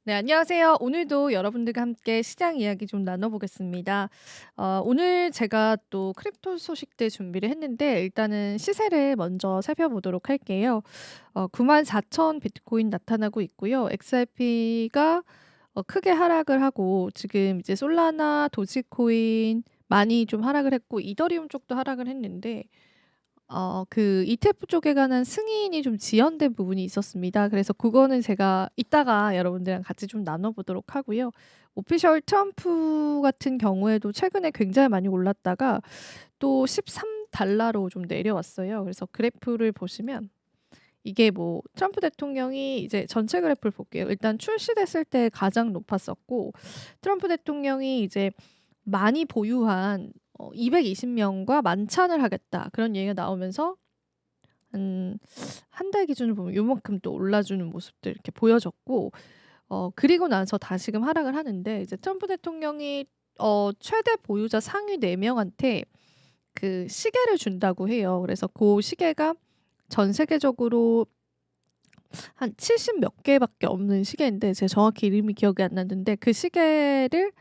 네, 안녕하세요. 오늘도 여러분들과 함께 시장 이야기 좀 나눠보겠습니다. 오늘 제가 또 크립토 소식들 준비를 했는데 일단은 시세를 먼저 살펴보도록 할게요. 94,000 비트코인 나타나고 있고요. XRP가 크게 하락을 하고 지금 이제 솔라나, 도지코인 많이 좀 하락을 했고 이더리움 쪽도 하락을 했는데 그 ETF 쪽에 관한 승인이 좀 지연된 부분이 있었습니다. 그래서 그거는 제가 이따가 여러분들이랑 같이 좀 나눠 보도록 하고요. 오피셜 트럼프 같은 경우에도 최근에 굉장히 많이 올랐다가 또 13달러로 좀 내려왔어요. 그래서 그래프를 보시면 이게 뭐 트럼프 대통령이 이제 전체 그래프를 볼게요. 일단 출시됐을 때 가장 높았었고 트럼프 대통령이 이제 많이 보유한 220 명과 만찬을 하겠다 그런 얘기가 나오면서 한 달 기준으로 보면 요만큼 또 올라주는 모습들 이렇게 보여졌고 그리고 나서 다시금 하락을 하는데 이제 트럼프 대통령이 최대 보유자 상위 4 명한테 그 시계를 준다고 해요. 그래서 그 시계가 전 세계적으로 한 70 몇 개밖에 없는 시계인데 제가 정확히 이름이 기억이 안 나는데 그 시계를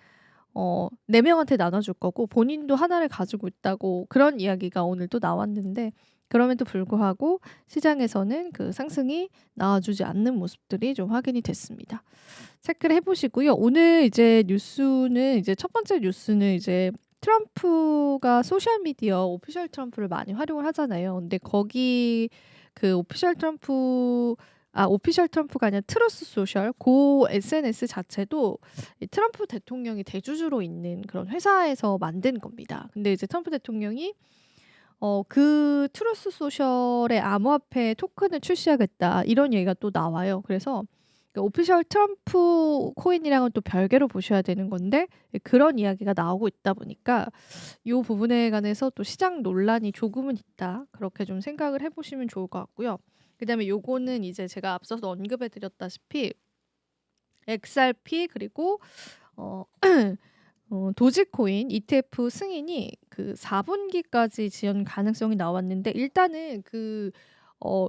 4 명한테 나눠 줄 거고 본인도 하나를 가지고 있다고 그런 이야기가 오늘 또 나왔는데 그럼에도 불구하고 시장에서는 그 상승이 나와주지 않는 모습들이 좀 확인이 됐습니다. 체크를 해 보시고요. 오늘 이제 뉴스는 이제 첫 번째 뉴스는 이제 트럼프가 소셜 미디어 오피셜 트럼프를 많이 활용을 하잖아요. 근데 거기 그 오피셜 트럼프가 아니라 트루스 소셜 고 SNS 자체도 이 트럼프 대통령이 대주주로 있는 그런 회사에서 만든 겁니다. 근데 이제 트럼프 대통령이 그 트루스 소셜의 암호화폐 토큰을 출시하겠다 이런 얘기가 또 나와요. 그래서 그 오피셜 트럼프 코인이랑은 또 별개로 보셔야 되는 건데 그런 이야기가 나오고 있다 보니까 요 부분에 관해서 또 시장 논란이 조금은 있다. 그렇게 좀 생각을 해 보시면 좋을 것 같고요. 그다음에 요거는 이제 제가 앞서서 언급해 드렸다시피 XRP 그리고 어 도지코인 ETF 승인이 그 4 분기까지 지연 가능성이 나왔는데 일단은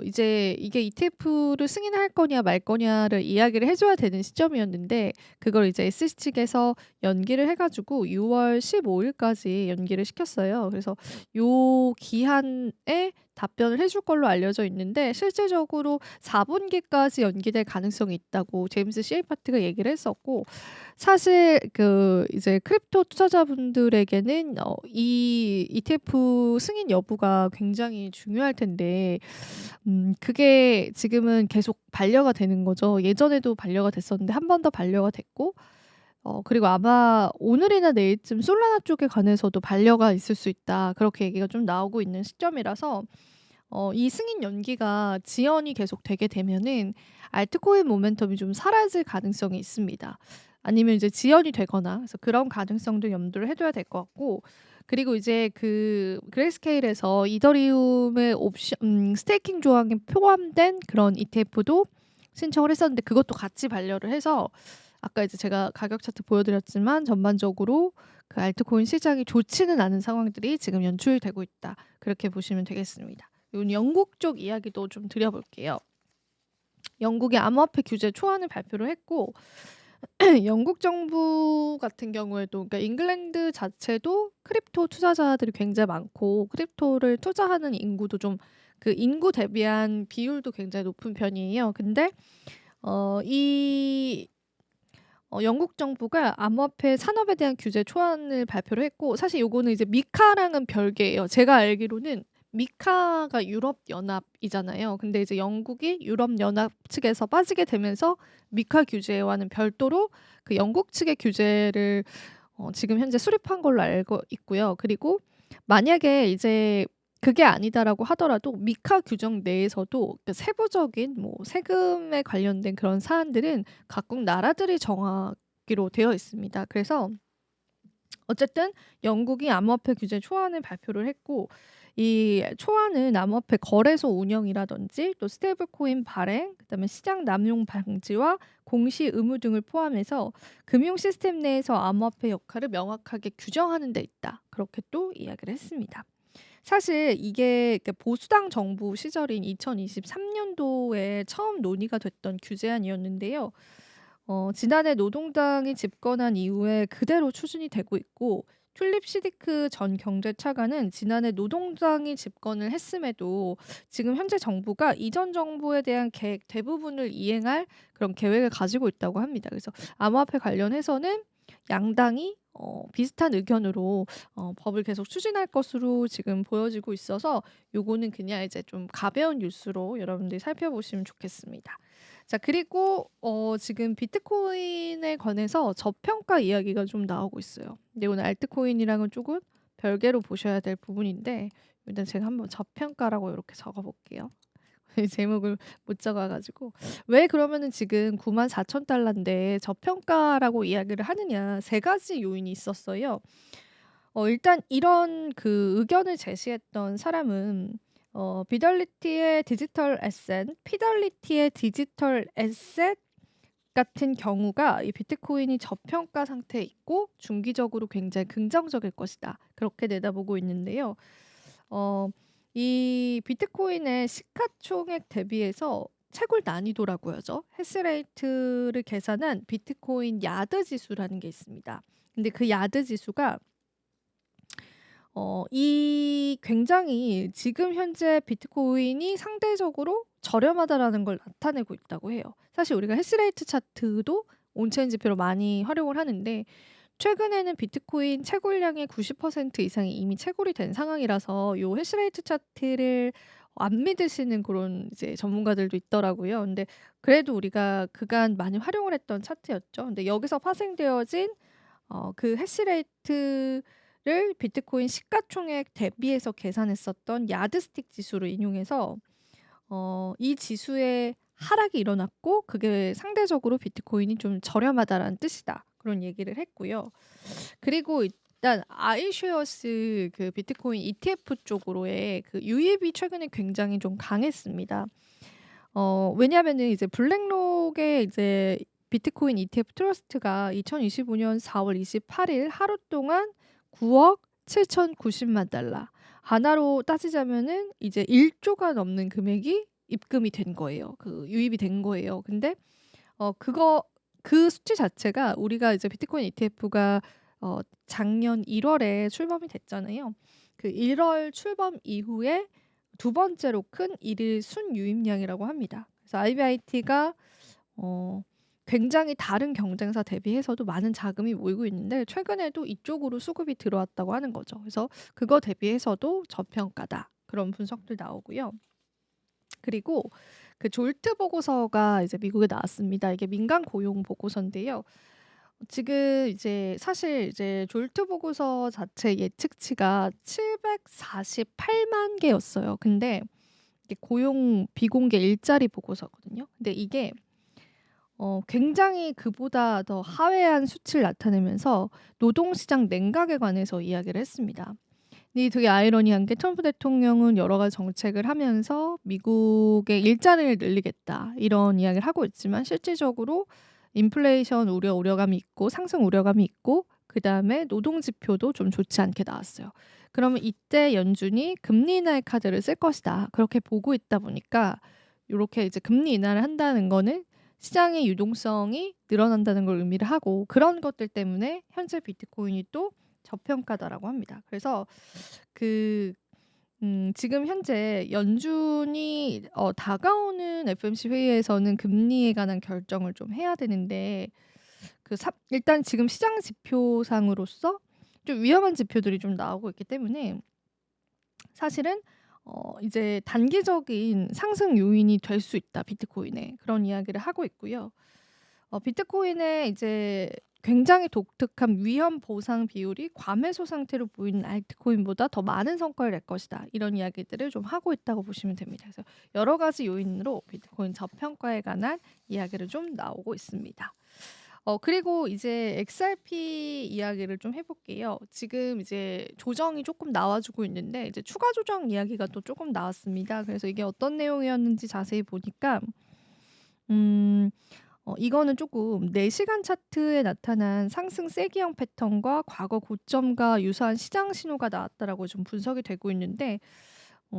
이제 이게 ETF를 승인할 거냐 말 거냐를 이야기를 해 줘야 되는 시점이었는데 그걸 이제 SC 측에서 연기를 해 가지고 6월 15 일까지 연기를 시켰어요. 그래서 요 기한에 답변을 해줄 걸로 알려져 있는데 실질적으로 4 분기까지 연기될 가능성이 있다고 제임스 시에이파트가 얘기를 했었고 사실 그 이제 크립토 투자자분들에게는 이 ETF 승인 여부가 굉장히 중요할 텐데 그게 지금은 계속 반려가 되는 거죠. 예전에도 반려가 됐었는데 한 번 더 반려가 됐고 그리고 아마 오늘이나 내일쯤 솔라나 쪽에 관해서도 반려가 있을 수 있다. 그렇게 얘기가 좀 나오고 있는 시점이라서 이 승인 연기가 지연이 계속 되게 되면은 알트코인 모멘텀이 좀 사라질 가능성이 있습니다. 아니면 이제 지연이 되거나 그래서 그런 가능성도 염두를 해 둬야 될 것 같고 그리고 이제 그 그레이스케일에서 이더리움의 스테이킹 조항이 포함된 그런 ETF도 신청을 했었는데 그것도 같이 반려를 해서 아까 이제 제가 가격 차트 보여 드렸지만 전반적으로 그 알트코인 시장이 좋지는 않은 상황들이 지금 연출되고 있다. 그렇게 보시면 되겠습니다. 요 영국 쪽 이야기도 좀 드려 볼게요. 영국이 암호화폐 규제 초안을 발표를 했고 영국 정부 같은 경우에도 그러니까 잉글랜드 자체도 크립토 투자자들이 굉장히 많고 크립토를 투자하는 인구도 좀 그 인구 대비한 비율도 굉장히 높은 편이에요. 근데 이 영국 정부가 암호화폐 산업에 대한 규제 초안을 발표를 했고 사실 요거는 이제 미카랑은 별개예요. 제가 알기로는 미카가 유럽 연합이잖아요. 근데 이제 영국이 유럽 연합 측에서 빠지게 되면서 미카 규제와는 별도로 그 영국 측의 규제를 지금 현재 수립한 걸로 알고 있고요. 그리고 만약에 이제 그게 아니다라고 하더라도 미카 규정 내에서도 그 세부적인 뭐 세금에 관련된 그런 사안들은 각국 나라들이 정하기로 되어 있습니다. 그래서 어쨌든 영국이 암호화폐 규제 초안을 발표를 했고 이 초안은 암호화폐 거래소 운영이라든지 또 스테이블 코인 발행, 그다음에 시장 남용 방지와 공시 의무 등을 포함해서 금융 시스템 내에서 암호화폐 역할을 명확하게 규정하는 데 있다. 그렇게 또 이야기를 했습니다. 사실 이게 그 보수당 정부 시절인 2023 년도에 처음 논의가 됐던 규제안이었는데요. 지난해 노동당이 집권한 이후에 그대로 추진이 되고 있고, 튤립 시디크 전 경제차관은 지난해 노동당이 집권을 했음에도 지금 현재 정부가 이전 정부에 대한 계획 대부분을 이행할 그런 계획을 가지고 있다고 합니다. 그래서 암호화폐 관련해서는 양당이 비슷한 의견으로 법을 계속 추진할 것으로 지금 보여지고 있어서, 요거는 그냥 이제 좀 가벼운 뉴스로 여러분들이 살펴보시면 좋겠습니다. 자, 그리고 지금 비트코인에 관해서 저평가 이야기가 좀 나오고 있어요. 근데 오늘 알트코인이랑은 조금 별개로 보셔야 될 부분인데, 일단 제가 한번 저평가라고 이렇게 적어볼게요. 제목을 못 적어가지고. 왜 그러면은 지금 94,000달러인데 저평가라고 이야기를 하느냐, 세 가지 요인이 있었어요. 일단 이런 그 의견을 제시했던 사람은 피델리티의 디지털 에셋 같은 경우가 이 비트코인이 저평가 상태에 있고 중기적으로 굉장히 긍정적일 것이다, 그렇게 내다보고 있는데요. 어, 이 비트코인의 시가총액 대비해서 채굴 난이도라고 하죠. 해스레이트를 계산한 비트코인 야드 지수라는 게 있습니다. 근데 그 야드 지수가 이 굉장히 지금 현재 비트코인이 상대적으로 저렴하다라는 걸 나타내고 있다고 해요. 사실 우리가 해시레이트 차트도 온체인 지표로 많이 활용을 하는데, 최근에는 비트코인 채굴량의 90% 이상이 이미 채굴이 된 상황이라서 요 해시레이트 차트를 안 믿으시는 그런 이제 전문가들도 있더라고요. 근데 그래도 우리가 그간 많이 활용을 했던 차트였죠. 근데 여기서 파생되어진 그 해시레이트를 비트코인 시가총액 대비해서 계산했었던 야드스틱 지수를 인용해서 이 지수의 하락이 일어났고, 그게 상대적으로 비트코인이 좀 저렴하다라는 뜻이다, 그런 얘기를 했고요. 그리고 일단 아이쉐어스 그 비트코인 ETF 쪽으로의 그 유입이 최근에 굉장히 좀 강했습니다. 왜냐하면은 이제 블랙록의 이제 비트코인 ETF 트러스트가 2025년 4월 28일 하루 동안 9억 7,090만 달러, 하나로 따지자면은 이제 1조가 넘는 금액이 입금이 된 거예요. 그 유입이 된 거예요. 근데 그 수치 자체가, 우리가 이제 비트코인 ETF가 작년 1월에 출범이 됐잖아요. 그 1월 출범 이후에 두 번째로 큰 일일 순유입량이라고 합니다. 그래서 IBIT가 굉장히 다른 경쟁사 대비해서도 많은 자금이 모이고 있는데, 최근에도 이쪽으로 수급이 들어왔다고 하는 거죠. 그래서 그거 대비해서도 저평가다, 그런 분석들 나오고요. 그리고 그 졸트 보고서가 이제 미국에 나왔습니다. 이게 민간 고용 보고서인데요. 지금 이제 사실 이제 졸트 보고서 자체 예측치가 748만 개였어요. 근데 이게 고용 비공개 일자리 보고서거든요. 근데 이게 굉장히 그보다 더 하회한 수치를 나타내면서 노동시장 냉각에 관해서 이야기를 했습니다. 근데 되게 아이러니한 게, 트럼프 대통령은 여러 가지 정책을 하면서 미국의 일자리를 늘리겠다, 이런 이야기를 하고 있지만, 실질적으로 인플레이션 우려감이 있고 상승 우려감이 있고, 그다음에 노동 지표도 좀 좋지 않게 나왔어요. 그러면 이때 연준이 금리 인하의 카드를 쓸 것이다, 그렇게 보고 있다 보니까, 이렇게 이제 금리 인하를 한다는 거는 시장의 유동성이 늘어난다는 걸 의미를 하고, 그런 것들 때문에 현재 비트코인이 또 저평가다라고 합니다. 그래서 그 지금 현재 연준이 다가오는 FOMC 회의에서는 금리에 관한 결정을 좀 해야 되는데, 일단 지금 시장 지표상으로서 좀 위험한 지표들이 좀 나오고 있기 때문에, 사실은 이제 단기적인 상승 요인이 될 수 있다, 비트코인에, 그런 이야기를 하고 있고요. 비트코인의 이제 굉장히 독특한 위험 보상 비율이 과매수 상태로 보이는 알트코인보다 더 많은 성과를 낼 것이다, 이런 이야기들을 좀 하고 있다고 보시면 됩니다. 그래서 여러 가지 요인으로 비트코인 저평가에 관한 이야기를 좀 나오고 있습니다. 그리고 이제 XRP 이야기를 좀 해볼게요. 지금 이제 조정이 조금 나와주고 있는데, 이제 추가 조정 이야기가 또 조금 나왔습니다. 그래서 이게 어떤 내용이었는지 자세히 보니까, 음, 이거는 조금 4시간 차트에 나타난 상승 세기형 패턴과 과거 고점과 유사한 시장 신호가 나왔다라고 좀 분석이 되고 있는데,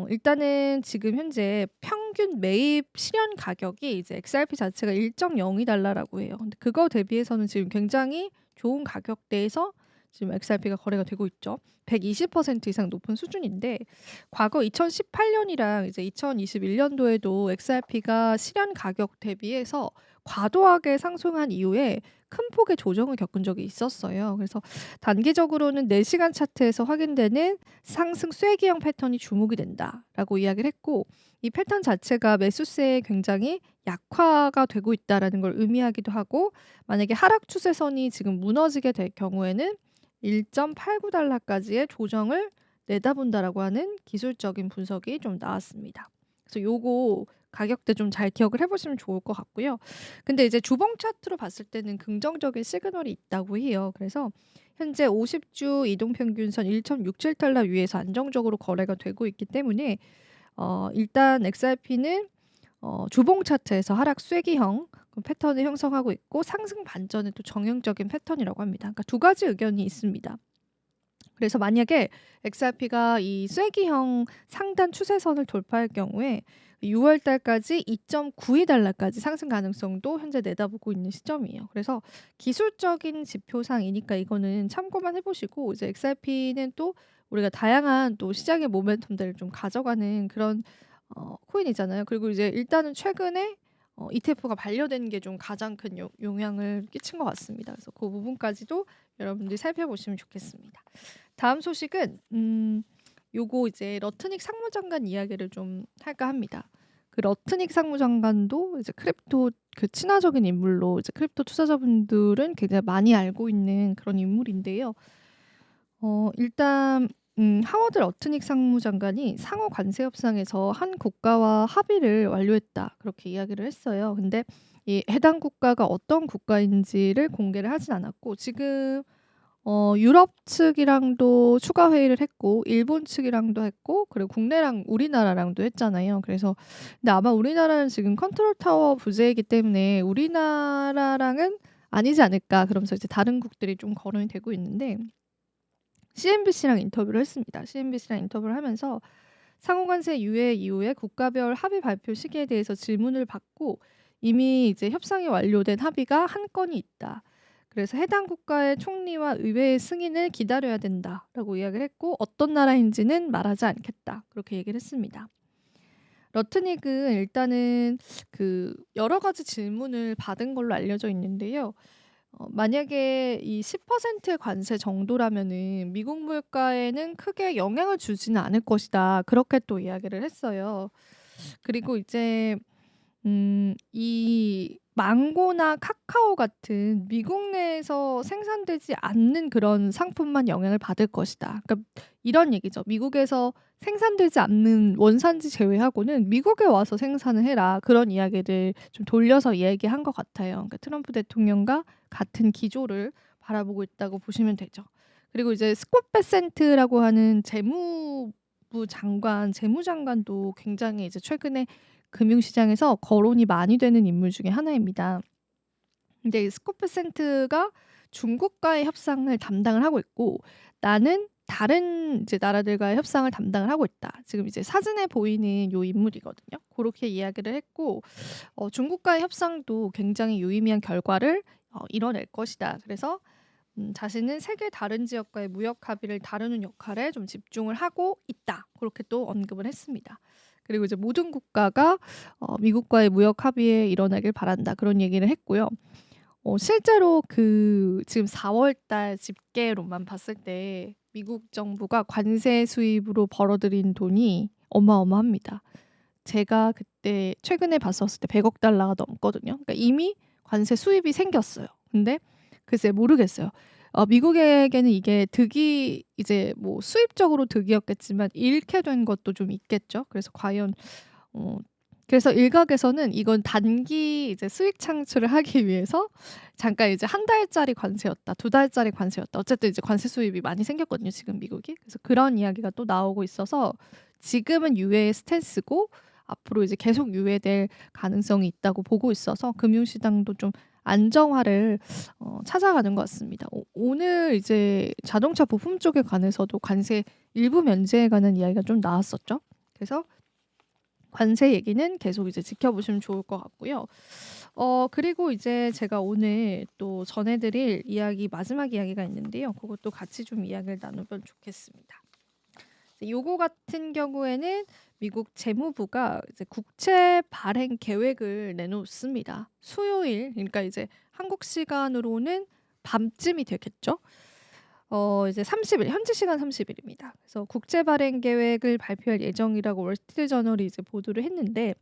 일단은 지금 현재 평균 매입 실현 가격이 이제 XRP 자체가 1.02달러라고 해요. 근데 그거 대비해서는 지금 굉장히 좋은 가격대에서 지금 XRP가 거래가 되고 있죠. 120% 이상 높은 수준인데 과거 2018년이랑 이제 2021년도에도 XRP가 실현 가격 대비해서 과도하게 상승한 이후에 큰 폭의 조정을 겪은 적이 있었어요. 그래서 단기적으로는 4시간 차트에서 확인되는 상승 쐐기형 패턴이 주목이 된다라고 이야기를 했고, 이 패턴 자체가 매수세에 굉장히 약화가 되고 있다라는 걸 의미하기도 하고, 만약에 하락 추세선이 지금 무너지게 될 경우에는 1.89달러까지의 조정을 내다본다라고 하는 기술적인 분석이 좀 나왔습니다. 그래서 요거 가격대 좀 잘 기억을 해보시면 좋을 것 같고요. 근데 이제 주봉 차트로 봤을 때는 긍정적인 시그널이 있다고 해요. 그래서 현재 50주 이동평균선 1.67달러 위에서 안정적으로 거래가 되고 있기 때문에 일단 XRP는 주봉 차트에서 하락 쐐기형 패턴을 형성하고 있고, 상승 반전은 또 정형적인 패턴이라고 합니다. 그러니까 두 가지 의견이 있습니다. 그래서 만약에 XRP가 이 쐐기형 상단 추세선을 돌파할 경우에 6월 달까지 2.92달러까지 상승 가능성도 현재 내다보고 있는 시점이에요. 그래서 기술적인 지표상이니까 이거는 참고만 해보시고, 이제 XRP는 또 우리가 다양한 또 시장의 모멘텀들을 좀 가져가는 그런 코인이잖아요. 그리고 이제 일단은 최근에 ETF가 반려된 게 좀 가장 큰 영향을 끼친 것 같습니다. 그래서 그 부분까지도 여러분들이 살펴보시면 좋겠습니다. 다음 소식은 요거 이제 러트닉 상무장관 이야기를 좀 할까 합니다. 그 러트닉 상무장관도 이제 크립토 그 친화적인 인물로 이제 크립토 투자자분들은 굉장히 많이 알고 있는 그런 인물인데요. 일단 하워드 러트닉 상무장관이 상호 관세 협상에서 한 국가와 합의를 완료했다, 그렇게 이야기를 했어요. 근데 이 해당 국가가 어떤 국가인지를 공개를 하진 않았고, 지금 유럽 측이랑도 추가 회의를 했고, 일본 측이랑도 했고, 그리고 국내랑 우리나라랑도 했잖아요. 그래서 근데 아마 우리나라는 지금 컨트롤 타워 부재이기 때문에 우리나라랑은 아니지 않을까, 그러면서 이제 다른 국들이 좀 거론이 되고 있는데, CNBC랑 인터뷰를 했습니다. CNBC랑 인터뷰를 하면서 상호관세 유예 이후에 국가별 합의 발표 시기에 대해서 질문을 받고, 이미 이제 협상이 완료된 합의가 한 건이 있다. 그래서 해당 국가의 총리와 의회의 승인을 기다려야 된다라고 이야기를 했고, 어떤 나라인지는 말하지 않겠다, 그렇게 얘기를 했습니다. 러트닉은 일단은 그 여러 가지 질문을 받은 걸로 알려져 있는데요. 만약에 이 10%의 관세 정도라면은 미국 물가에는 크게 영향을 주지는 않을 것이다, 그렇게 또 이야기를 했어요. 그리고 이제 이 망고나 카카오 같은 미국 내에서 생산되지 않는 그런 상품만 영향을 받을 것이다. 그러니까 이런 얘기죠. 미국에서 생산되지 않는 원산지 제외하고는 미국에 와서 생산을 해라, 그런 이야기를 좀 돌려서 이야기한 것 같아요. 그러니까 트럼프 대통령과 같은 기조를 바라보고 있다고 보시면 되죠. 그리고 이제 스콧 베센트라고 하는 재무장관도 굉장히 이제 최근에 금융시장에서 거론이 많이 되는 인물 중에 하나입니다. 근데 이 스콧 베센트가 중국과의 협상을 담당을 하고 있고, 나는 다른 이제 나라들과의 협상을 담당을 하고 있다, 지금 이제 사진에 보이는 요 인물이거든요. 그렇게 이야기를 했고, 중국과의 협상도 굉장히 유의미한 결과를 이뤄낼 것이다. 그래서 자신은 세계 다른 지역과의 무역 합의를 다루는 역할에 좀 집중을 하고 있다, 그렇게 또 언급을 했습니다. 그리고 이제 모든 국가가 미국과의 무역 합의에 일어나길 바란다, 그런 얘기를 했고요. 실제로 그 지금 4월달 집계로만 봤을 때 미국 정부가 관세 수입으로 벌어들인 돈이 어마어마합니다. 제가 그때 최근에 봤었을 때 100억 달러가 넘거든요. 그러니까 이미 관세 수입이 생겼어요. 근데 글쎄 모르겠어요. 미국에게는 이게 득이 이제 뭐 수입적으로 득이었겠지만 잃게 된 것도 좀 있겠죠. 그래서 과연 그래서 일각에서는 이건 단기 이제 수익 창출을 하기 위해서 잠깐 이제 한 달짜리 관세였다, 두 달짜리 관세였다, 어쨌든 이제 관세 수입이 많이 생겼거든요, 지금 미국이. 그래서 그런 이야기가 또 나오고 있어서 지금은 유예의 스탠스고 앞으로 이제 계속 유예될 가능성이 있다고 보고 있어서 금융시장도 좀 안정화를 찾아가는 것 같습니다. 오늘 이제 자동차 부품 쪽에 관해서도 관세 일부 면제에 관한 이야기가 좀 나왔었죠. 그래서 관세 얘기는 계속 이제 지켜보시면 좋을 것 같고요. 그리고 이제 제가 오늘 또 전해드릴 이야기, 마지막 이야기가 있는데요. 그것도 같이 좀 이야기를 나누면 좋겠습니다. 요거 같은 경우에는 미국 재무부가 이제 국채 발행 계획을 내놓습니다. 수요일, 그러니까 이제 한국 시간으로는 밤쯤이 되겠죠. 이제 30일, 현지 시간 30일입니다. 그래서 국채 발행 계획을 발표할 예정이라고 월스트리트저널이 이제 보도를 했는데,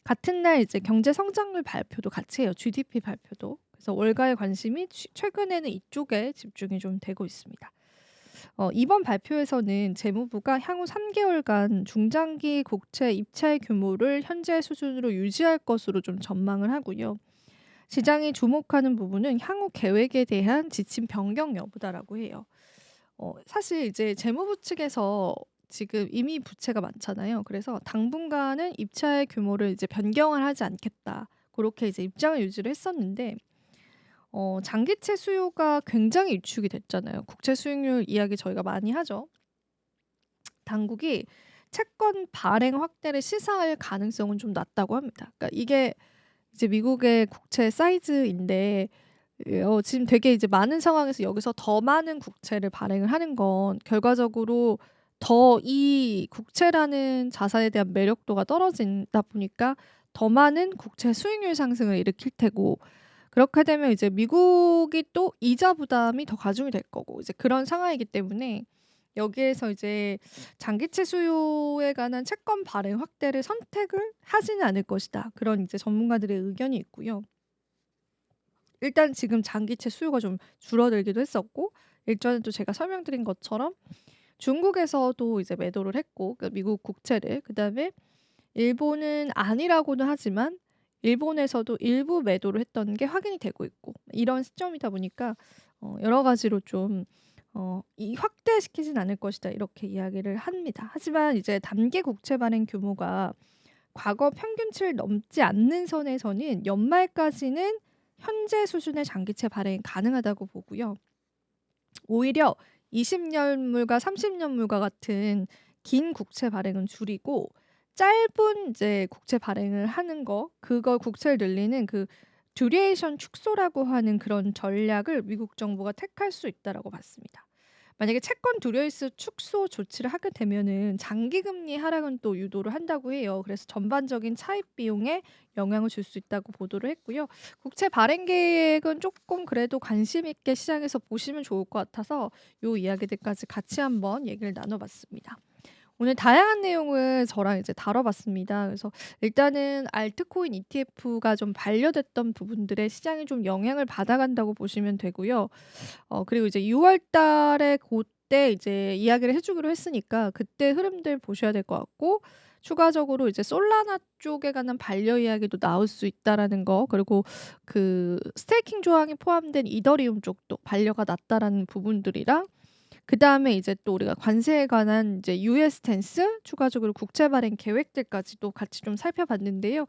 같은 날 이제 경제 성장률 발표도 같이 해요. GDP 발표도. 그래서 월가의 관심이 최근에는 이쪽에 집중이 좀 되고 있습니다. 이번 발표에서는 재무부가 향후 3개월간 중장기 국채 입찰 규모를 현재 수준으로 유지할 것으로 좀 전망을 하고요. 시장이 주목하는 부분은 향후 계획에 대한 지침 변경 여부다라고 해요. 사실 이제 재무부 측에서 지금 이미 부채가 많잖아요. 그래서 당분간은 입찰 규모를 이제 변경을 하지 않겠다. 그렇게 이제 입장을 유지를 했었는데, 장기채 수요가 굉장히 위축이 됐잖아요. 국채 수익률 이야기 저희가 많이 하죠. 당국이 채권 발행 확대를 시사할 가능성은 좀 낮다고 합니다. 그러니까 이게 이제 미국의 국채 사이즈인데, 지금 되게 이제 많은 상황에서 여기서 더 많은 국채를 발행을 하는 건 결과적으로 더 이 국채라는 자산에 대한 매력도가 떨어진다 보니까 더 많은 국채 수익률 상승을 일으킬 테고, 그렇게 되면 이제 미국이 또 이자 부담이 더 가중이 될 거고, 이제 그런 상황이기 때문에 여기에서 이제 장기채 수요에 관한 채권 발행 확대를 선택을 하지는 않을 것이다. 그런 이제 전문가들의 의견이 있고요. 일단 지금 장기채 수요가 좀 줄어들기도 했었고, 일전에 또 제가 설명드린 것처럼 중국에서도 이제 매도를 했고, 그러니까 미국 국채를, 그다음에 일본은 아니라고는 하지만 일본에서도 일부 매도를 했던 게 확인이 되고 있고, 이런 시점이다 보니까 여러 가지로 좀 이 확대시키진 않을 것이다, 이렇게 이야기를 합니다. 하지만 이제 단기 국채 발행 규모가 과거 평균치를 넘지 않는 선에서는 연말까지는 현재 수준의 장기채 발행이 가능하다고 보고요. 오히려 20년물과 30년물과 같은 긴 국채 발행은 줄이고, 짧은 이제 국채 발행을 하는 거, 그걸 국채를 늘리는 그 듀레이션 축소라고 하는 그런 전략을 미국 정부가 택할 수 있다라고 봤습니다. 만약에 채권 듀레이스 축소 조치를 하게 되면은 장기 금리 하락은 또 유도를 한다고 해요. 그래서 전반적인 차입 비용에 영향을 줄 수 있다고 보도를 했고요. 국채 발행 계획은 조금 그래도 관심 있게 시장에서 보시면 좋을 것 같아서 요 이야기들까지 같이 한번 얘기를 나눠봤습니다. 오늘 다양한 내용을 저랑 이제 다뤄봤습니다. 그래서 일단은 알트코인 ETF가 좀 반려됐던 부분들에 시장이 좀 영향을 받아간다고 보시면 되고요. 그리고 이제 6월 달에 그때 이제 이야기를 해주기로 했으니까 그때 흐름들 보셔야 될 것 같고, 추가적으로 이제 솔라나 쪽에 관한 반려 이야기도 나올 수 있다라는 거, 그리고 그 스테이킹 조항이 포함된 이더리움 쪽도 반려가 낮다라는 부분들이랑, 그 다음에 이제 또 우리가 관세에 관한 이제 US 스탠스, 추가적으로 국채 발행 계획들까지도 같이 좀 살펴봤는데요.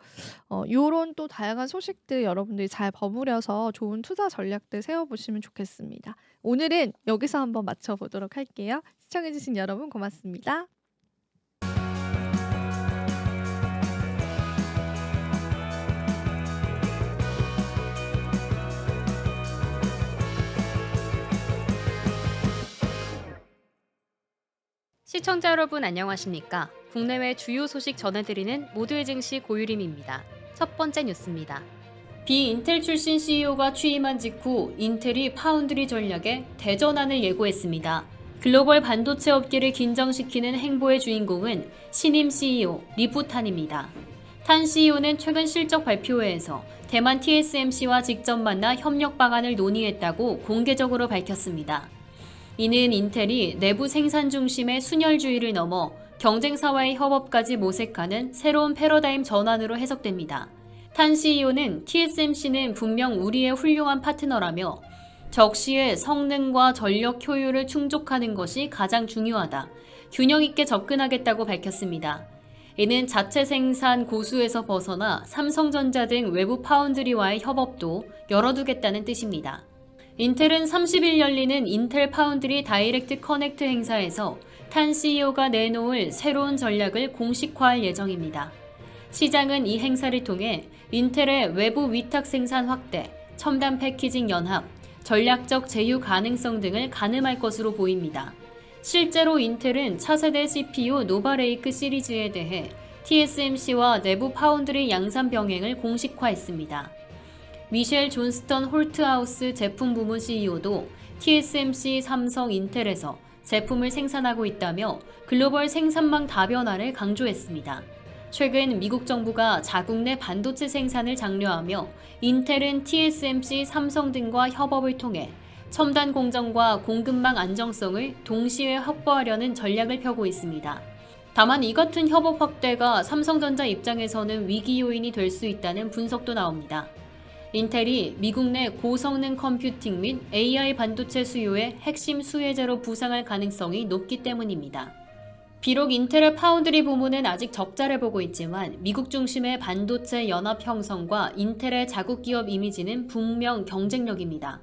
요런 또 다양한 소식들 여러분들이 잘 버무려서 좋은 투자 전략들 세워보시면 좋겠습니다. 오늘은 여기서 한번 마쳐보도록 할게요. 시청해주신 여러분 고맙습니다. 시청자 여러분 안녕하십니까? 국내외 주요 소식 전해드리는 모두의 증시 고유림입니다. 첫 번째 뉴스입니다. 비인텔 출신 CEO가 취임한 직후 인텔이 파운드리 전략에 대전환을 예고했습니다. 글로벌 반도체 업계를 긴장시키는 행보의 주인공은 신임 CEO 리부탄입니다. 탄 CEO는 최근 실적 발표회에서 대만 TSMC와 직접 만나 협력 방안을 논의했다고 공개적으로 밝혔습니다. 이는 인텔이 내부 생산 중심의 순혈주의를 넘어 경쟁사와의 협업까지 모색하는 새로운 패러다임 전환으로 해석됩니다. 탄 CEO는 TSMC는 분명 우리의 훌륭한 파트너라며 적시에 성능과 전력 효율을 충족하는 것이 가장 중요하다, 균형 있게 접근하겠다고 밝혔습니다. 이는 자체 생산 고수에서 벗어나 삼성전자 등 외부 파운드리와의 협업도 열어두겠다는 뜻입니다. 인텔은 30일 열리는 인텔 파운드리 다이렉트 커넥트 행사에서 탄 CEO가 내놓을 새로운 전략을 공식화할 예정입니다. 시장은 이 행사를 통해 인텔의 외부 위탁 생산 확대, 첨단 패키징 연합, 전략적 제휴 가능성 등을 가늠할 것으로 보입니다. 실제로 인텔은 차세대 CPU 노바레이크 시리즈에 대해 TSMC와 내부 파운드리 양산 병행을 공식화했습니다. 미셸 존스턴 홀트하우스 제품 부문 CEO도 TSMC, 삼성, 인텔에서 제품을 생산하고 있다며 글로벌 생산망 다변화를 강조했습니다. 최근 미국 정부가 자국 내 반도체 생산을 장려하며 인텔은 TSMC, 삼성 등과 협업을 통해 첨단 공정과 공급망 안정성을 동시에 확보하려는 전략을 펴고 있습니다. 다만 이 같은 협업 확대가 삼성전자 입장에서는 위기 요인이 될 수 있다는 분석도 나옵니다. 인텔이 미국 내 고성능 컴퓨팅 및 AI 반도체 수요의 핵심 수혜자로 부상할 가능성이 높기 때문입니다. 비록 인텔의 파운드리 부문은 아직 적자를 보고 있지만 미국 중심의 반도체 연합 형성과 인텔의 자국 기업 이미지는 분명 경쟁력입니다.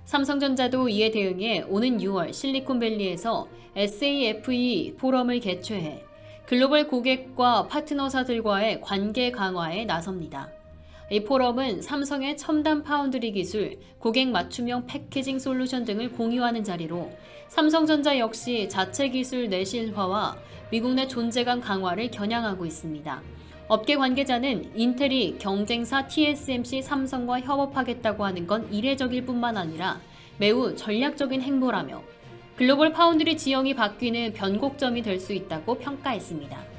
삼성전자도 이에 대응해 오는 6월 실리콘밸리에서 SAFE 포럼을 개최해 글로벌 고객과 파트너사들과의 관계 강화에 나섭니다. 이 포럼은 삼성의 첨단 파운드리 기술, 고객 맞춤형 패키징 솔루션 등을 공유하는 자리로 삼성전자 역시 자체 기술 내실화와 미국 내 존재감 강화를 겨냥하고 있습니다. 업계 관계자는 인텔이 경쟁사 TSMC, 삼성과 협업하겠다고 하는 건 이례적일 뿐만 아니라 매우 전략적인 행보라며 글로벌 파운드리 지형이 바뀌는 변곡점이 될 수 있다고 평가했습니다.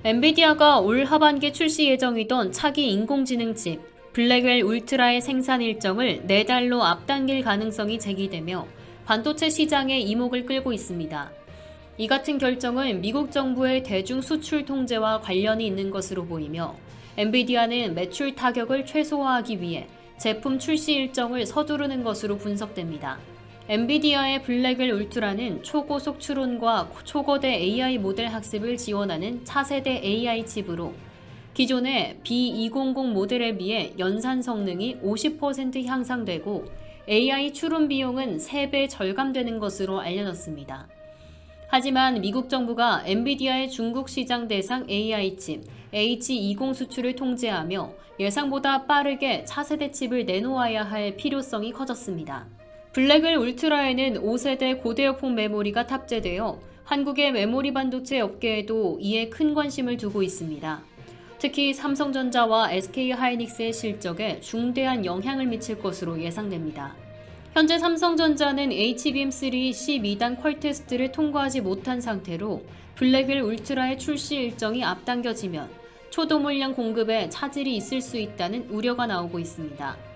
엔비디아가 올 하반기 출시 예정이던 차기 인공지능 칩 블랙웰 울트라의 생산 일정을 4달로 앞당길 가능성이 제기되며 반도체 시장의 이목을 끌고 있습니다. 이 같은 결정은 미국 정부의 대중 수출 통제와 관련이 있는 것으로 보이며 엔비디아는 매출 타격을 최소화하기 위해 제품 출시 일정을 서두르는 것으로 분석됩니다. 엔비디아의 블랙웰 울트라는 초고속 추론과 초거대 AI 모델 학습을 지원하는 차세대 AI 칩으로 기존의 B200 모델에 비해 연산 성능이 50% 향상되고 AI 추론 비용은 3배 절감되는 것으로 알려졌습니다. 하지만 미국 정부가 엔비디아의 중국 시장 대상 AI 칩 H20 수출을 통제하며 예상보다 빠르게 차세대 칩을 내놓아야 할 필요성이 커졌습니다. 블랙웰 울트라에는 5세대 고대역폭 메모리가 탑재되어 한국의 메모리 반도체 업계에도 이에 큰 관심을 두고 있습니다. 특히 삼성전자와 SK하이닉스의 실적에 중대한 영향을 미칠 것으로 예상됩니다. 현재 삼성전자는 HBM3 12단 퀄 테스트를 통과하지 못한 상태로 블랙웰 울트라의 출시 일정이 앞당겨지면 초도물량 공급에 차질이 있을 수 있다는 우려가 나오고 있습니다.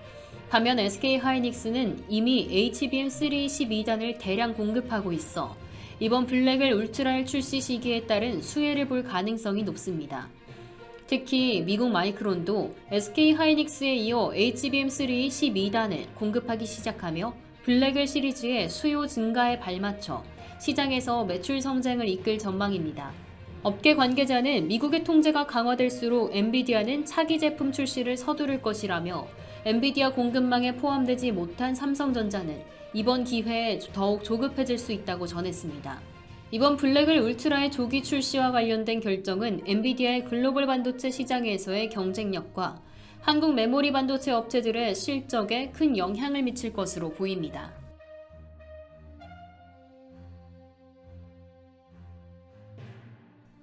반면 SK하이닉스는 이미 HBM3 12단을 대량 공급하고 있어 이번 블랙웰 울트라의 출시 시기에 따른 수혜를 볼 가능성이 높습니다. 특히 미국 마이크론도 SK하이닉스에 이어 HBM3 12단을 공급하기 시작하며 블랙웰 시리즈의 수요 증가에 발맞춰 시장에서 매출 성장을 이끌 전망입니다. 업계 관계자는 미국의 통제가 강화될수록 엔비디아는 차기 제품 출시를 서두를 것이라며 엔비디아 공급망에 포함되지 못한 삼성전자는 이번 기회에 더욱 조급해질 수 있다고 전했습니다. 이번 블랙웰 울트라의 조기 출시와 관련된 결정은 엔비디아의 글로벌 반도체 시장에서의 경쟁력과 한국 메모리 반도체 업체들의 실적에 큰 영향을 미칠 것으로 보입니다.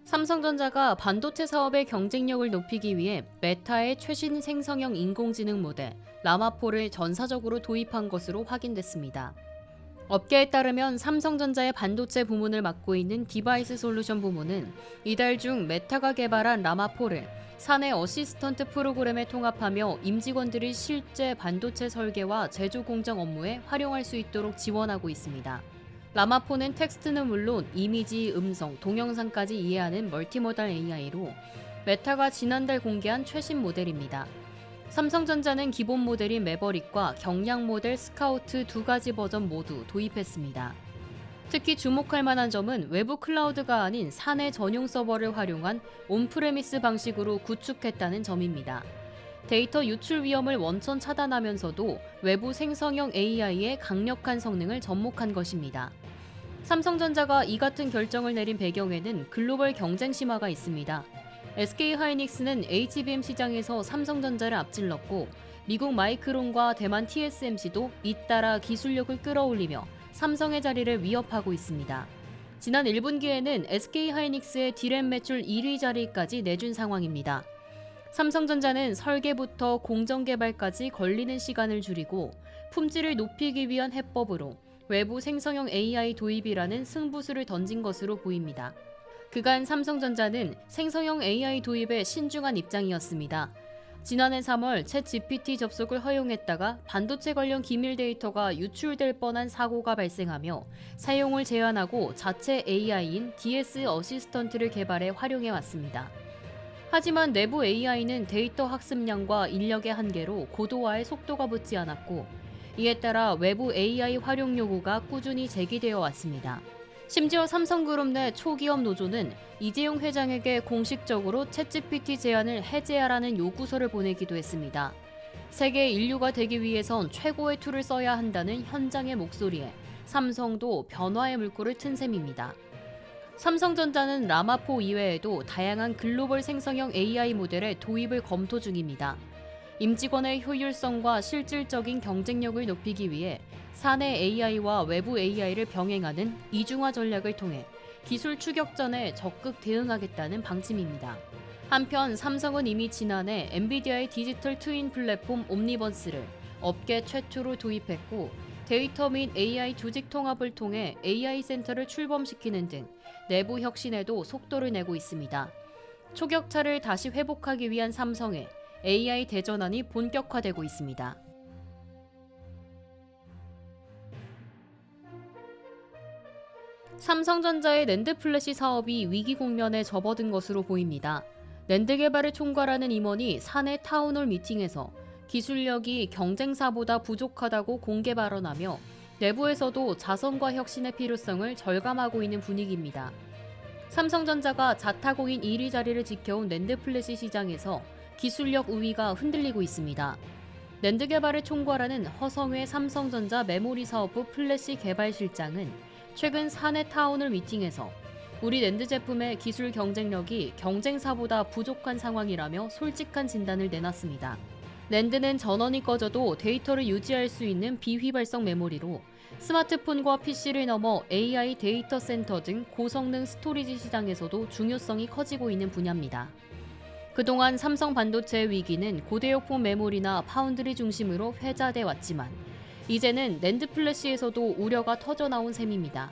삼성전자가 반도체 사업의 경쟁력을 높이기 위해 메타의 최신 생성형 인공지능 모델 라마4를 전사적으로 도입한 것으로 확인됐습니다. 업계에 따르면 삼성전자의 반도체 부문을 맡고 있는 디바이스 솔루션 부문은 이달 중 메타가 개발한 라마4를 사내 어시스턴트 프로그램에 통합하며 임직원들이 실제 반도체 설계와 제조 공정 업무에 활용할 수 있도록 지원하고 있습니다. 라마4는 텍스트는 물론 이미지, 음성, 동영상까지 이해하는 멀티모달 AI로 메타가 지난달 공개한 최신 모델입니다. 삼성전자는 기본 모델인 매버릭과 경량 모델 스카우트 2가지 버전 모두 도입했습니다. 특히 주목할 만한 점은 외부 클라우드가 아닌 사내 전용 서버를 활용한 온프레미스 방식으로 구축했다는 점입니다. 데이터 유출 위험을 원천 차단하면서도 외부 생성형 AI의 강력한 성능을 접목한 것입니다. 삼성전자가 이 같은 결정을 내린 배경에는 글로벌 경쟁 심화가 있습니다. SK하이닉스는 HBM 시장에서 삼성전자를 앞질렀고 미국 마이크론과 대만 TSMC도 잇따라 기술력을 끌어올리며 삼성의 자리를 위협하고 있습니다. 지난 1분기에는 SK하이닉스의 디램 매출 1위 자리까지 내준 상황입니다. 삼성전자는 설계부터 공정 개발까지 걸리는 시간을 줄이고 품질을 높이기 위한 해법으로 외부 생성형 AI 도입이라는 승부수를 던진 것으로 보입니다. 그간 삼성전자는 생성형 AI 도입에 신중한 입장이었습니다. 지난해 3월 챗GPT 접속을 허용했다가 반도체 관련 기밀 데이터가 유출될 뻔한 사고가 발생하며 사용을 제한하고 자체 AI인 DS 어시스턴트를 개발해 활용해 왔습니다. 하지만 내부 AI는 데이터 학습량과 인력의 한계로 고도화에 속도가 붙지 않았고 이에 따라 외부 AI 활용 요구가 꾸준히 제기되어 왔습니다. 심지어 삼성그룹 내 초기업 노조는 이재용 회장에게 공식적으로 챗GPT 제한을 해제하라는 요구서를 보내기도 했습니다. 세계 인류가 되기 위해선 최고의 툴을 써야 한다는 현장의 목소리에 삼성도 변화의 물꼬를 튼 셈입니다. 삼성전자는 라마4 이외에도 다양한 글로벌 생성형 AI 모델의 도입을 검토 중입니다. 임직원의 효율성과 실질적인 경쟁력을 높이기 위해 사내 AI와 외부 AI를 병행하는 이중화 전략을 통해 기술 추격전에 적극 대응하겠다는 방침입니다. 한편 삼성은 이미 지난해 엔비디아의 디지털 트윈 플랫폼 옴니버스를 업계 최초로 도입했고 데이터 및 AI 조직 통합을 통해 AI 센터를 출범시키는 등 내부 혁신에도 속도를 내고 있습니다. 초격차를 다시 회복하기 위한 삼성의 AI 대전환이 본격화되고 있습니다. 삼성전자의 낸드 플래시 사업이 위기 국면에 접어든 것으로 보입니다. 낸드 개발을 총괄하는 임원이 사내 타운홀 미팅에서 기술력이 경쟁사보다 부족하다고 공개 발언하며 내부에서도 자선과 혁신의 필요성을 절감하고 있는 분위기입니다. 삼성전자가 자타공인 1위 자리를 지켜온 낸드 플래시 시장에서 기술력 우위가 흔들리고 있습니다. 낸드 개발을 총괄하는 허성회 삼성전자 메모리 사업부 플래시 개발실장은 최근 사내 타운홀 미팅에서 우리 낸드 제품의 기술 경쟁력이 경쟁사보다 부족한 상황이라며 솔직한 진단을 내놨습니다. 낸드는 전원이 꺼져도 데이터를 유지할 수 있는 비휘발성 메모리로 스마트폰과 PC를 넘어 AI 데이터 센터 등 고성능 스토리지 시장에서도 중요성이 커지고 있는 분야입니다. 그동안 삼성 반도체의 위기는 고대역폭 메모리나 파운드리 중심으로 회자돼 왔지만 이제는 낸드 플래시에서도 우려가 터져나온 셈입니다.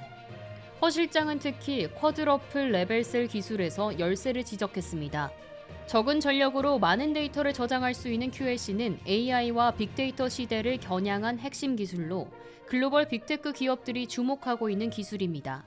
허 실장은 특히 쿼드러플 레벨셀 기술에서 열세를 지적했습니다. 적은 전력으로 많은 데이터를 저장할 수 있는 QLC는 AI와 빅데이터 시대를 겨냥한 핵심 기술로 글로벌 빅테크 기업들이 주목하고 있는 기술입니다.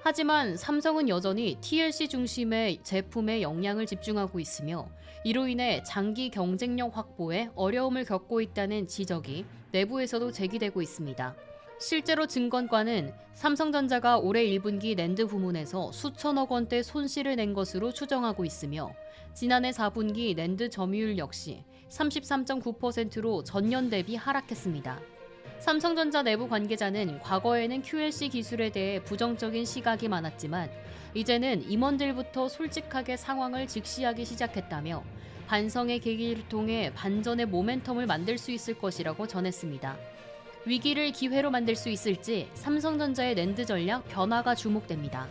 하지만 삼성은 여전히 TLC 중심의 제품에 역량을 집중하고 있으며 이로 인해 장기 경쟁력 확보에 어려움을 겪고 있다는 지적이 내부에서도 제기되고 있습니다. 실제로 증권가는 삼성전자가 올해 1분기 낸드 부문에서 수천억 원대 손실을 낸 것으로 추정하고 있으며 지난해 4분기 낸드 점유율 역시 33.9%로 전년 대비 하락했습니다. 삼성전자 내부 관계자는 과거에는 QLC 기술에 대해 부정적인 시각이 많았지만 이제는 임원들부터 솔직하게 상황을 직시하기 시작했다며 반성의 계기를 통해 반전의 모멘텀을 만들 수 있을 것이라고 전했습니다. 위기를 기회로 만들 수 있을지 삼성전자의 낸드 전략 변화가 주목됩니다.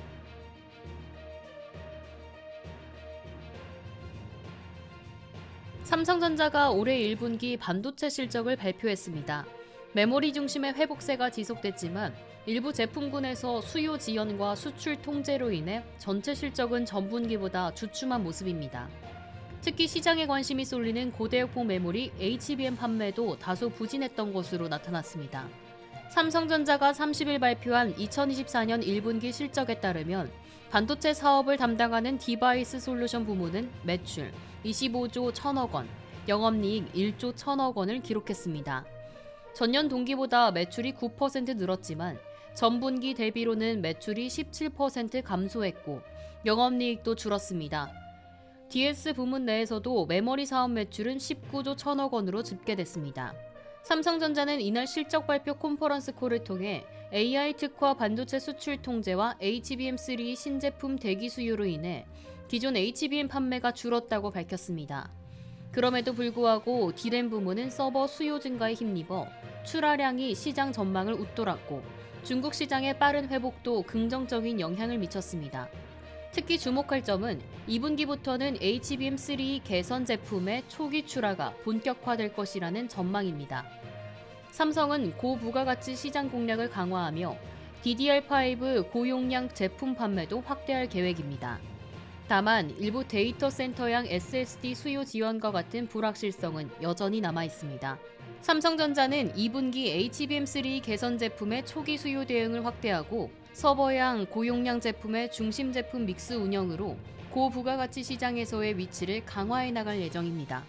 삼성전자가 올해 1분기 반도체 실적을 발표했습니다. 메모리 중심의 회복세가 지속됐지만 일부 제품군에서 수요 지연과 수출 통제로 인해 전체 실적은 전분기보다 주춤한 모습입니다. 특히 시장에 관심이 쏠리는 고대역폭 메모리 HBM 판매도 다소 부진했던 것으로 나타났습니다. 삼성전자가 30일 발표한 2024년 1분기 실적에 따르면 반도체 사업을 담당하는 디바이스 솔루션 부문은 매출 25조 1천억 원, 영업이익 1조 1천억 원을 기록했습니다. 전년 동기보다 매출이 9% 늘었지만 전분기 대비로는 매출이 17% 감소했고 영업이익도 줄었습니다. DS 부문 내에서도 메모리 사업 매출은 19조 1천억 원으로 집계됐습니다. 삼성전자는 이날 실적 발표 컨퍼런스 콜을 통해 AI 특화 반도체 수출 통제와 HBM3 신제품 대기 수요로 인해 기존 HBM 판매가 줄었다고 밝혔습니다. 그럼에도 불구하고 D램 부문은 서버 수요 증가에 힘입어 출하량이 시장 전망을 웃돌았고 중국 시장의 빠른 회복도 긍정적인 영향을 미쳤습니다. 특히 주목할 점은 2분기부터는 HBM3 개선 제품의 초기 출하가 본격화될 것이라는 전망입니다. 삼성은 고부가가치 시장 공략을 강화하며 DDR5 고용량 제품 판매도 확대할 계획입니다. 다만 일부 데이터 센터형 SSD 수요 지원과 같은 불확실성은 여전히 남아 있습니다. 삼성전자는 2분기 HBM3 개선 제품의 초기 수요 대응을 확대하고 서버형 고용량 제품의 중심 제품 믹스 운영으로 고부가가치 시장에서의 위치를 강화해 나갈 예정입니다.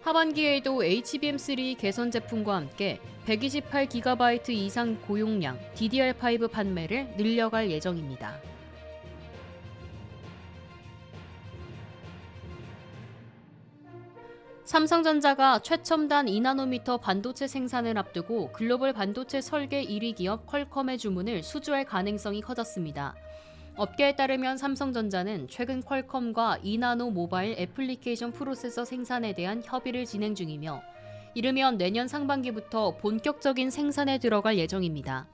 하반기에도 HBM3 개선 제품과 함께 128GB 이상 고용량 DDR5 판매를 늘려갈 예정입니다. 삼성전자가 최첨단 2나노미터 반도체 생산을 앞두고 글로벌 반도체 설계 1위 기업 퀄컴의 주문을 수주할 가능성이 커졌습니다. 업계에 따르면 삼성전자는 최근 퀄컴과 2나노 모바일 애플리케이션 프로세서 생산에 대한 협의를 진행 중이며 이르면 내년 상반기부터 본격적인 생산에 들어갈 예정입니다.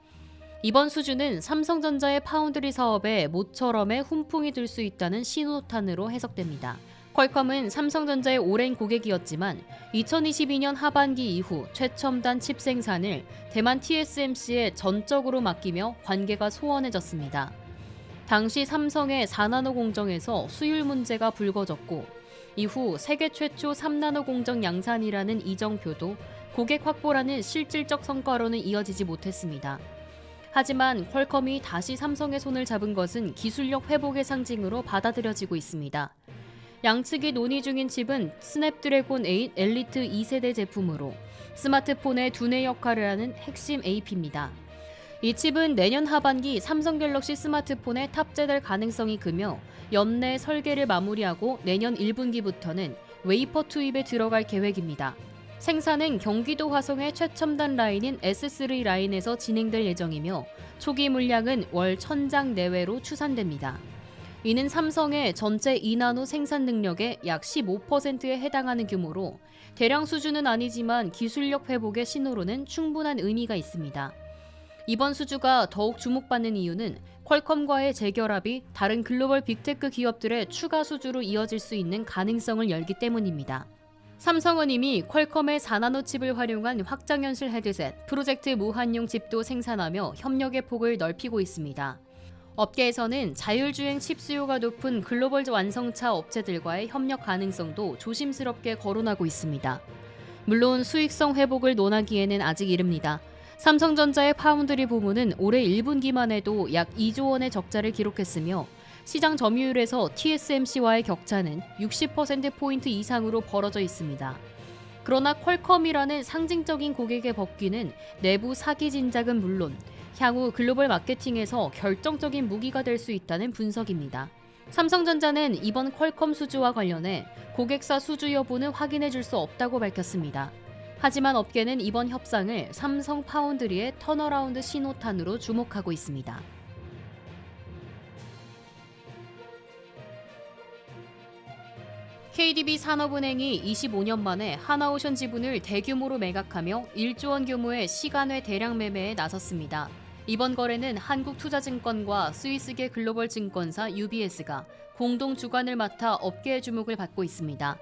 이번 수주는 삼성전자의 파운드리 사업에 모처럼의 훈풍이 들 수 있다는 신호탄으로 해석됩니다. 퀄컴은 삼성전자의 오랜 고객이었지만 2022년 하반기 이후 최첨단 칩 생산을 대만 TSMC에 전적으로 맡기며 관계가 소원해졌습니다. 당시 삼성의 4나노 공정에서 수율 문제가 불거졌고 이후 세계 최초 3나노 공정 양산이라는 이정표도 고객 확보라는 실질적 성과로는 이어지지 못했습니다. 하지만 퀄컴이 다시 삼성의 손을 잡은 것은 기술력 회복의 상징으로 받아들여지고 있습니다. 양측이 논의 중인 칩은 스냅드래곤 8 엘리트 2세대 제품으로 스마트폰의 두뇌 역할을 하는 핵심 AP입니다. 이 칩은 내년 하반기 삼성 갤럭시 스마트폰에 탑재될 가능성이 크며 연내 설계를 마무리하고 내년 1분기부터는 웨이퍼 투입에 들어갈 계획입니다. 생산은 경기도 화성의 최첨단 라인인 S3 라인에서 진행될 예정이며 초기 물량은 월 1000장 내외로 추산됩니다. 이는 삼성의 전체 2나노 생산 능력의 약 15%에 해당하는 규모로 대량 수준은 아니지만 기술력 회복의 신호로는 충분한 의미가 있습니다. 이번 수주가 더욱 주목받는 이유는 퀄컴과의 재결합이 다른 글로벌 빅테크 기업들의 추가 수주로 이어질 수 있는 가능성을 열기 때문입니다. 삼성은 이미 퀄컴의 4나노 칩을 활용한 확장현실 헤드셋, 프로젝트 무한용 칩도 생산하며 협력의 폭을 넓히고 있습니다. 업계에서는 자율주행 칩 수요가 높은 글로벌 완성차 업체들과의 협력 가능성도 조심스럽게 거론하고 있습니다. 물론 수익성 회복을 논하기에는 아직 이릅니다. 삼성전자의 파운드리 부문은 올해 1분기만 해도 약 2조 원의 적자를 기록했으며 시장 점유율에서 TSMC와의 격차는 60%포인트 이상으로 벌어져 있습니다. 그러나 퀄컴이라는 상징적인 고객의 복귀는 내부 사기 진작은 물론 향후 글로벌 마케팅에서 결정적인 무기가 될 수 있다는 분석입니다. 삼성전자는 이번 퀄컴 수주와 관련해 고객사 수주 여부는 확인해 줄 수 없다고 밝혔습니다. 하지만 업계는 이번 협상을 삼성 파운드리의 턴어라운드 신호탄으로 주목하고 있습니다. KDB 산업은행이 25년 만에 하나오션 지분을 대규모로 매각하며 1조 원 규모의 시간외 대량 매매에 나섰습니다. 이번 거래는 한국투자증권과 스위스계 글로벌 증권사 UBS가 공동 주관을 맡아 업계의 주목을 받고 있습니다.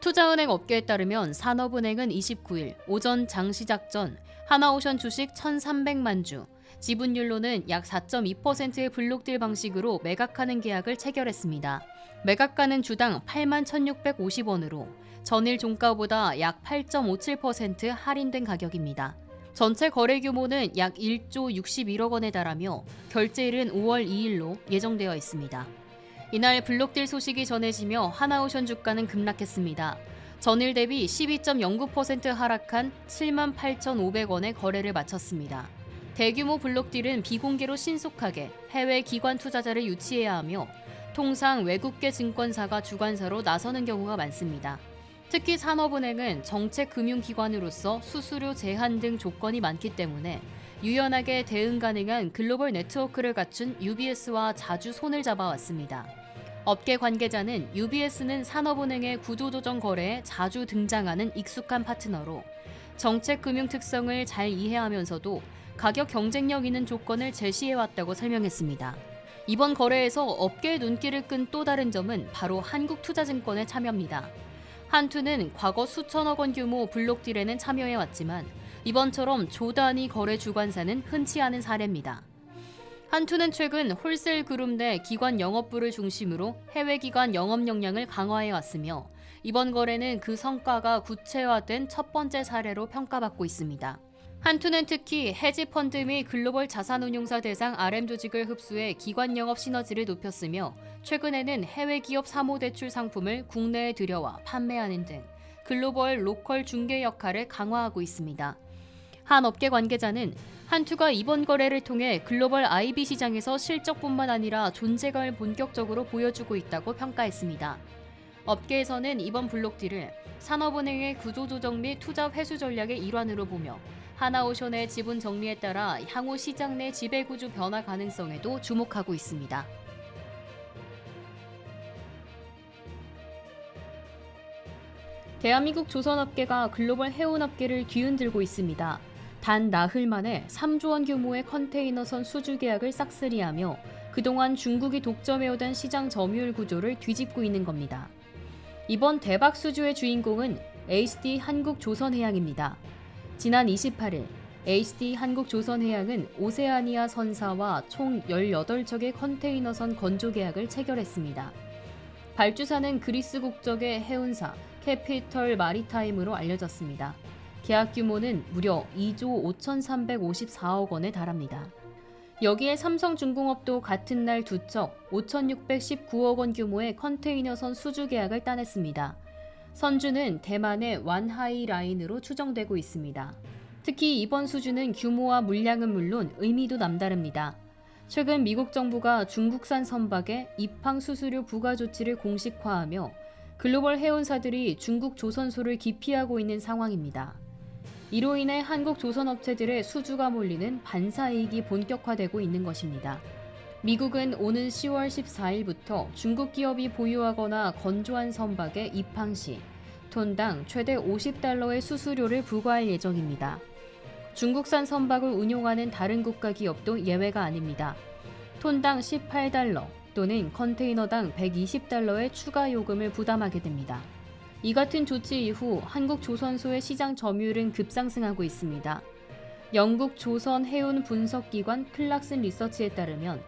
투자은행 업계에 따르면 산업은행은 29일 오전 장시작 전 하나오션 주식 1,300만 주, 지분율로는 약 4.2%의 블록딜 방식으로 매각하는 계약을 체결했습니다. 매각가는 주당 81,650원으로 전일 종가보다 약 8.57% 할인된 가격입니다. 전체 거래 규모는 약 1조 61억 원에 달하며 결제일은 5월 2일로 예정되어 있습니다. 이날 블록딜 소식이 전해지며 하나오션 주가는 급락했습니다. 전일 대비 12.09% 하락한 78,500원에 거래를 마쳤습니다. 대규모 블록딜은 비공개로 신속하게 해외 기관 투자자를 유치해야 하며 통상 외국계 증권사가 주관사로 나서는 경우가 많습니다. 특히 산업은행은 정책금융기관으로서 수수료 제한 등 조건이 많기 때문에 유연하게 대응 가능한 글로벌 네트워크를 갖춘 UBS와 자주 손을 잡아왔습니다. 업계 관계자는 UBS는 산업은행의 구조조정 거래에 자주 등장하는 익숙한 파트너로 정책 금융 특성을 잘 이해하면서도 가격 경쟁력 있는 조건을 제시해왔다고 설명했습니다. 이번 거래에서 업계의 눈길을 끈 또 다른 점은 바로 한국투자증권의 참여입니다. 한투는 과거 수천억 원 규모 블록딜에는 참여해왔지만 이번처럼 조 단위 거래 주관사는 흔치 않은 사례입니다. 한투는 최근 홀셀 그룹 내 기관 영업부를 중심으로 해외 기관 영업 역량을 강화해왔으며 이번 거래는 그 성과가 구체화된 첫 번째 사례로 평가받고 있습니다. 한투는 특히 헤지펀드 및 글로벌 자산운용사 대상 RM 조직을 흡수해 기관 영업 시너지를 높였으며 최근에는 해외 기업 사모대출 상품을 국내에 들여와 판매하는 등 글로벌 로컬 중개 역할을 강화하고 있습니다. 한 업계 관계자는 한투가 이번 거래를 통해 글로벌 IB 시장에서 실적뿐만 아니라 존재감을 본격적으로 보여주고 있다고 평가했습니다. 업계에서는 이번 블록딜을 산업은행의 구조조정 및 투자 회수 전략의 일환으로 보며 하나오션의 지분 정리에 따라 향후 시장 내 지배구조 변화 가능성에도 주목하고 있습니다. 대한민국 조선업계가 글로벌 해운업계를 뒤흔들고 있습니다. 단 나흘 만에 3조 원 규모의 컨테이너선 수주 계약을 싹쓸이하며 그동안 중국이 독점해오던 시장 점유율 구조를 뒤집고 있는 겁니다. 이번 대박 수주의 주인공은 HD 한국조선해양입니다. 지난 28일 HD 한국조선해양은 오세아니아 선사와 총 18척의 컨테이너선 건조 계약을 체결했습니다. 발주사는 그리스 국적의 해운사 캐피털 마리타임으로 알려졌습니다. 계약 규모는 무려 2조 5,354억 원에 달합니다. 여기에 삼성중공업도 같은 날 2척 5,619억 원 규모의 컨테이너선 수주 계약을 따냈습니다. 선주는 대만의 완하이 라인으로 추정되고 있습니다. 특히 이번 수주는 규모와 물량은 물론 의미도 남다릅니다. 최근 미국 정부가 중국산 선박의 입항 수수료 부과 조치를 공식화하며 글로벌 해운사들이 중국 조선소를 기피하고 있는 상황입니다. 이로 인해 한국 조선업체들의 수주가 몰리는 반사이익이 본격화되고 있는 것입니다. 미국은 오는 10월 14일부터 중국 기업이 보유하거나 건조한 선박의 입항 시 톤당 최대 $50의 수수료를 부과할 예정입니다. 중국산 선박을 운용하는 다른 국가 기업도 예외가 아닙니다. 톤당 $18 또는 컨테이너당 $120의 추가 요금을 부담하게 됩니다. 이 같은 조치 이후 한국 조선소의 시장 점유율은 급상승하고 있습니다. 영국 조선 해운 분석기관 클락슨 리서치에 따르면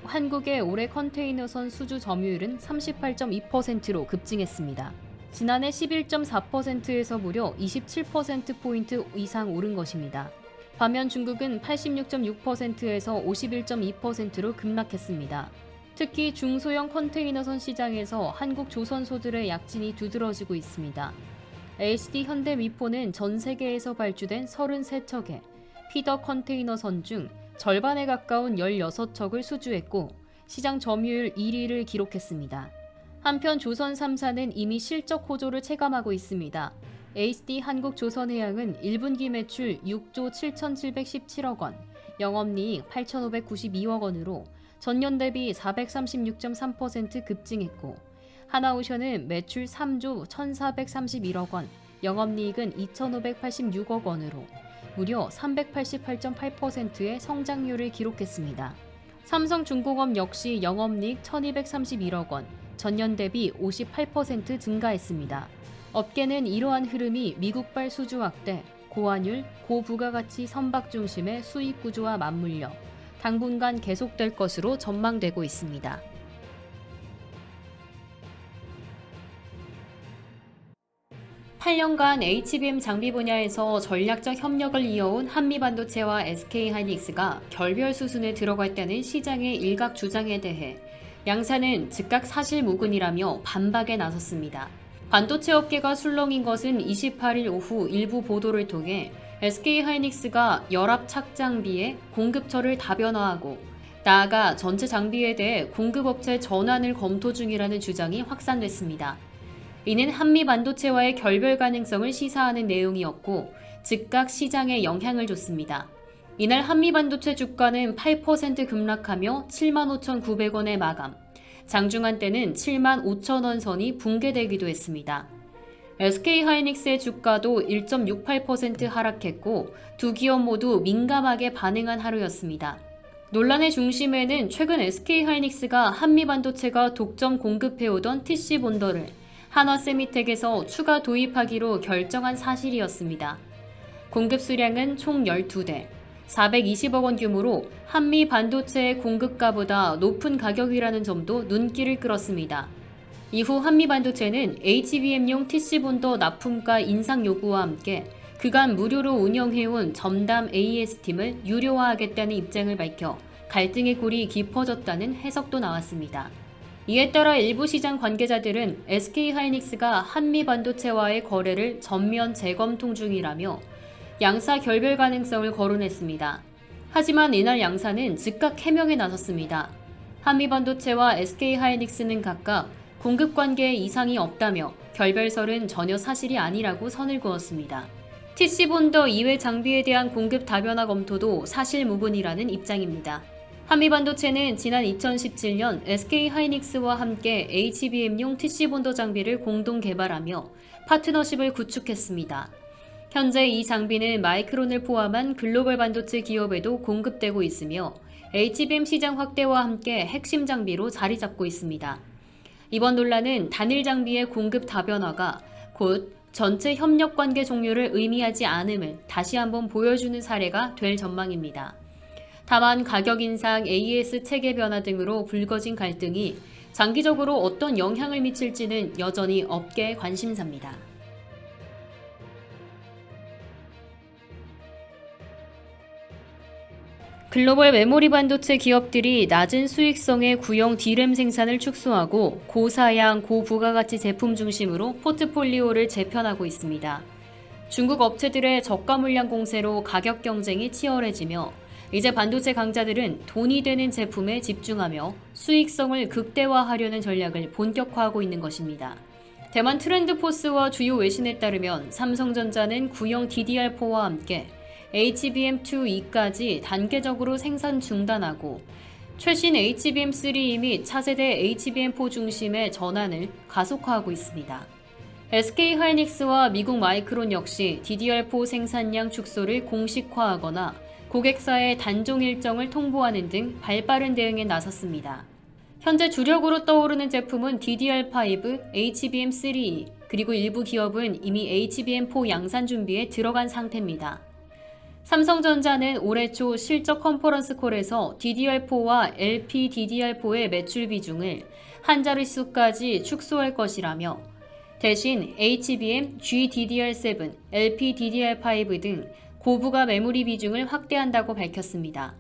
한국의 올해 컨테이너선 수주 점유율은 38.2%로 급증했습니다. 지난해 11.4%에서 무려 27%포인트 이상 오른 것입니다. 반면 중국은 86.6%에서 51.2%로 급락했습니다. 특히 중소형 컨테이너선 시장에서 한국 조선소들의 약진이 두드러지고 있습니다. HD 현대미포는 전 세계에서 발주된 33척의 피더 컨테이너선 중 절반에 가까운 16척을 수주했고 시장 점유율 1위를 기록했습니다. 한편 조선 3사는 이미 실적 호조를 체감하고 있습니다. HD 한국조선해양은 1분기 매출 6조 7,717억 원, 영업이익 8,592억 원으로 전년 대비 436.3% 급증했고 하나오션은 매출 3조 1,431억 원, 영업이익은 2,586억 원으로 무려 388.8%의 성장률을 기록했습니다. 삼성중공업 역시 영업이익 1,231억 원, 전년 대비 58% 증가했습니다. 업계는 이러한 흐름이 미국발 수주 확대, 고환율, 고부가가치 선박 중심의 수익 구조와 맞물려 당분간 계속될 것으로 전망되고 있습니다. (8년간) HBM 장비 분야에서 전략적 협력을 이어온 한미반도체와 SK하이닉스가 결별 수순에 들어갔다는 시장의 일각 주장에 대해 양사는 즉각 사실무근이라며 반박에 나섰습니다. 반도체 업계가 술렁인 것은 28일 오후 일부 보도를 통해 SK하이닉스가 열압 착장비의 공급처를 다변화하고 나아가 전체 장비에 대해 공급업체 전환을 검토 중이라는 주장이 확산됐습니다. 이는 한미 반도체와의 결별 가능성을 시사하는 내용이었고 즉각 시장에 영향을 줬습니다. 이날 한미 반도체 주가는 8% 급락하며 75,900원에 마감, 장중한 때는 75,000원 선이 붕괴되기도 했습니다. SK하이닉스의 주가도 1.68% 하락했고 두 기업 모두 민감하게 반응한 하루였습니다. 논란의 중심에는 최근 SK하이닉스가 한미반도체가 독점 공급해오던 TC 본더를 한화세미텍에서 추가 도입하기로 결정한 사실이었습니다. 공급 수량은 총 12대, 420억 원 규모로 한미 반도체의 공급가보다 높은 가격이라는 점도 눈길을 끌었습니다. 이후 한미 반도체는 HBM용 TC 본더 납품가 인상 요구와 함께 그간 무료로 운영해온 첨담 AES팀을 유료화하겠다는 입장을 밝혀 갈등의 골이 깊어졌다는 해석도 나왔습니다. 이에 따라 일부 시장 관계자들은 SK하이닉스가 한미 반도체와의 거래를 전면 재검토 중이라며 양사 결별 가능성을 거론했습니다. 하지만 이날 양사는 즉각 해명에 나섰습니다. 한미 반도체와 SK하이닉스는 각각 공급 관계에 이상이 없다며 결별설은 전혀 사실이 아니라고 선을 그었습니다. TC 본더 이외 장비에 대한 공급 다변화 검토도 사실무근이라는 입장입니다. 한미 반도체는 지난 2017년 SK하이닉스와 함께 HBM용 TC 본더 장비를 공동 개발하며 파트너십을 구축했습니다. 현재 이 장비는 마이크론을 포함한 글로벌 반도체 기업에도 공급되고 있으며 HBM 시장 확대와 함께 핵심 장비로 자리 잡고 있습니다. 이번 논란은 단일 장비의 공급 다변화가 곧 전체 협력 관계 종료를 의미하지 않음을 다시 한번 보여주는 사례가 될 전망입니다. 다만 가격 인상, AES 체계 변화 등으로 불거진 갈등이 장기적으로 어떤 영향을 미칠지는 여전히 업계의 관심사입니다. 글로벌 메모리 반도체 기업들이 낮은 수익성의 구형 D램 생산을 축소하고 고사양, 고부가가치 제품 중심으로 포트폴리오를 재편하고 있습니다. 중국 업체들의 저가 물량 공세로 가격 경쟁이 치열해지며 이제 반도체 강자들은 돈이 되는 제품에 집중하며 수익성을 극대화하려는 전략을 본격화하고 있는 것입니다. 대만 트렌드포스와 주요 외신에 따르면 삼성전자는 구형 DDR4와 함께 HBM2E까지 단계적으로 생산 중단하고 최신 HBM3E 및 차세대 HBM4 중심의 전환을 가속화하고 있습니다. SK하이닉스와 미국 마이크론 역시 DDR4 생산량 축소를 공식화하거나 고객사의 단종 일정을 통보하는 등 발빠른 대응에 나섰습니다. 현재 주력으로 떠오르는 제품은 DDR5, HBM3E, 그리고 일부 기업은 이미 HBM4 양산 준비에 들어간 상태입니다. 삼성전자는 올해 초 실적 컨퍼런스 콜에서 DDR4와 LPDDR4의 매출 비중을 한 자릿수까지 축소할 것이라며 대신 HBM, GDDR7, LPDDR5 등 고부가 메모리 비중을 확대한다고 밝혔습니다.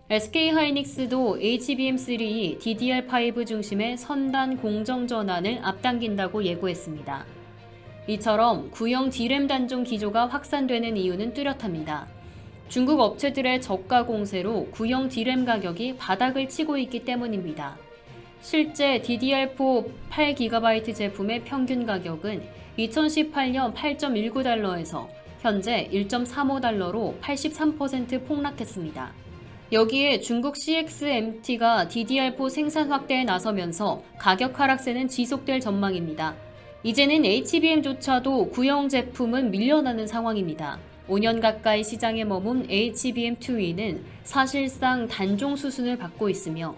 SK하이닉스도 HBM3E, DDR5 중심의 선단 공정 전환을 앞당긴다고 예고했습니다. 이처럼 구형 D램 단종 기조가 확산되는 이유는 뚜렷합니다. 중국 업체들의 저가 공세로 구형 D램 가격이 바닥을 치고 있기 때문입니다. 실제 DDR4 8GB 제품의 평균 가격은 2018년 8.19달러에서 현재 1.35달러로 83% 폭락했습니다. 여기에 중국 CXMT가 DDR4 생산 확대에 나서면서 가격 하락세는 지속될 전망입니다. 이제는 HBM조차도 구형 제품은 밀려나는 상황입니다. 5년 가까이 시장에 머문 HBM2E는 사실상 단종 수순을 밟고 있으며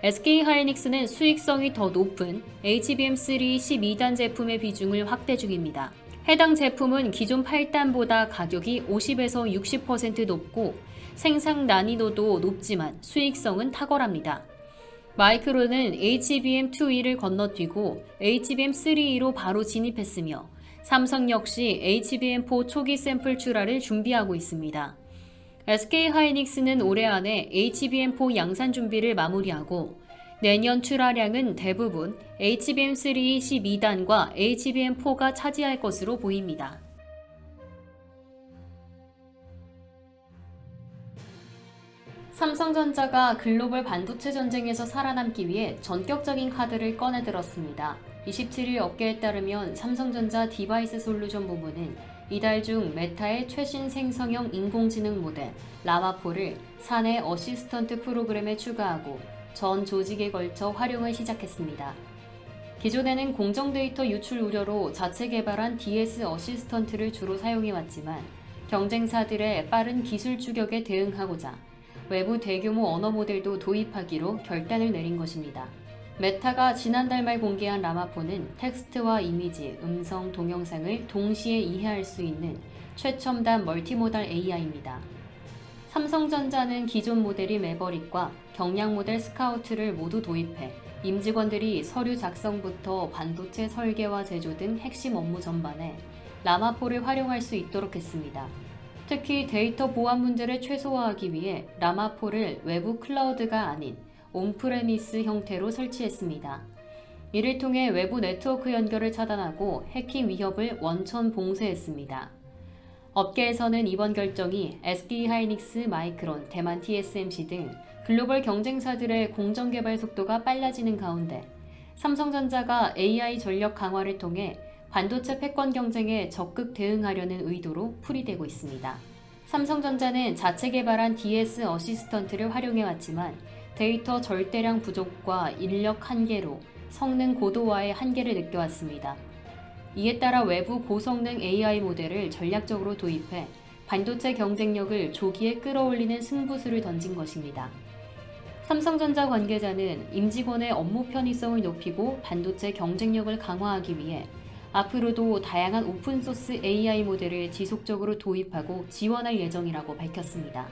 SK하이닉스는 수익성이 더 높은 HBM3 12단 제품의 비중을 확대 중입니다. 해당 제품은 기존 8단보다 가격이 50에서 60% 높고 생산 난이도도 높지만 수익성은 탁월합니다. 마이크론은 HBM2E를 건너뛰고 HBM3E로 바로 진입했으며 삼성 역시 HBM4 초기 샘플 출하를 준비하고 있습니다. SK하이닉스는 올해 안에 HBM4 양산 준비를 마무리하고 내년 출하량은 대부분 HBM3 12단과 HBM4가 차지할 것으로 보입니다. 삼성전자가 글로벌 반도체 전쟁에서 살아남기 위해 전격적인 카드를 꺼내들었습니다. 27일 업계에 따르면 삼성전자 디바이스 솔루션 부문은 이달 중 메타의 최신 생성형 인공지능 모델 라마4를 사내 어시스턴트 프로그램에 추가하고 전 조직에 걸쳐 활용을 시작했습니다. 기존에는 공정 데이터 유출 우려로 자체 개발한 DS 어시스턴트를 주로 사용해왔지만 경쟁사들의 빠른 기술 추격에 대응하고자 외부 대규모 언어 모델도 도입하기로 결단을 내린 것입니다. 메타가 지난달 말 공개한 라마4는 텍스트와 이미지, 음성, 동영상을 동시에 이해할 수 있는 최첨단 멀티모달 AI입니다. 삼성전자는 기존 모델인 매버릭과 경량 모델 스카우트를 모두 도입해 임직원들이 서류 작성부터 반도체 설계와 제조 등 핵심 업무 전반에 라마4를 활용할 수 있도록 했습니다. 특히 데이터 보안 문제를 최소화하기 위해 라마4를 외부 클라우드가 아닌 온프레미스 형태로 설치했습니다. 이를 통해 외부 네트워크 연결을 차단하고 해킹 위협을 원천 봉쇄했습니다. 업계에서는 이번 결정이 SK하이닉스, 마이크론, 대만 TSMC 등 글로벌 경쟁사들의 공정 개발 속도가 빨라지는 가운데 삼성전자가 AI 전력 강화를 통해 반도체 패권 경쟁에 적극 대응하려는 의도로 풀이되고 있습니다. 삼성전자는 자체 개발한 DS 어시스턴트를 활용해왔지만 데이터 절대량 부족과 인력 한계로 성능 고도화의 한계를 느껴왔습니다. 이에 따라 외부 고성능 AI 모델을 전략적으로 도입해 반도체 경쟁력을 조기에 끌어올리는 승부수를 던진 것입니다. 삼성전자 관계자는 임직원의 업무 편의성을 높이고 반도체 경쟁력을 강화하기 위해 앞으로도 다양한 오픈소스 AI 모델을 지속적으로 도입하고 지원할 예정이라고 밝혔습니다.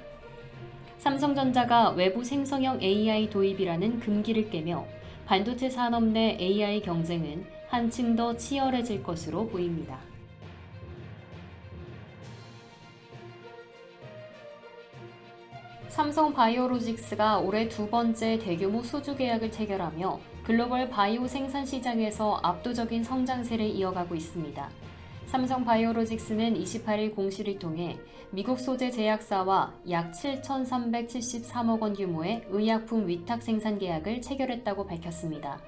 삼성전자가 외부 생성형 AI 도입이라는 금기를 깨며 반도체 산업 내 AI 경쟁은 한층 더 치열해질 것으로 보입니다. 삼성 바이오로직스가 올해 두 번째 대규모 수주 계약을 체결하며 글로벌 바이오 생산 시장에서 압도적인 성장세를 이어가고 있습니다. 삼성 바이오로직스는 28일 공시를 통해 미국 소재 제약사와 약 7,373억 원 규모의 의약품 위탁 생산 계약을 체결했다고 밝혔습니다.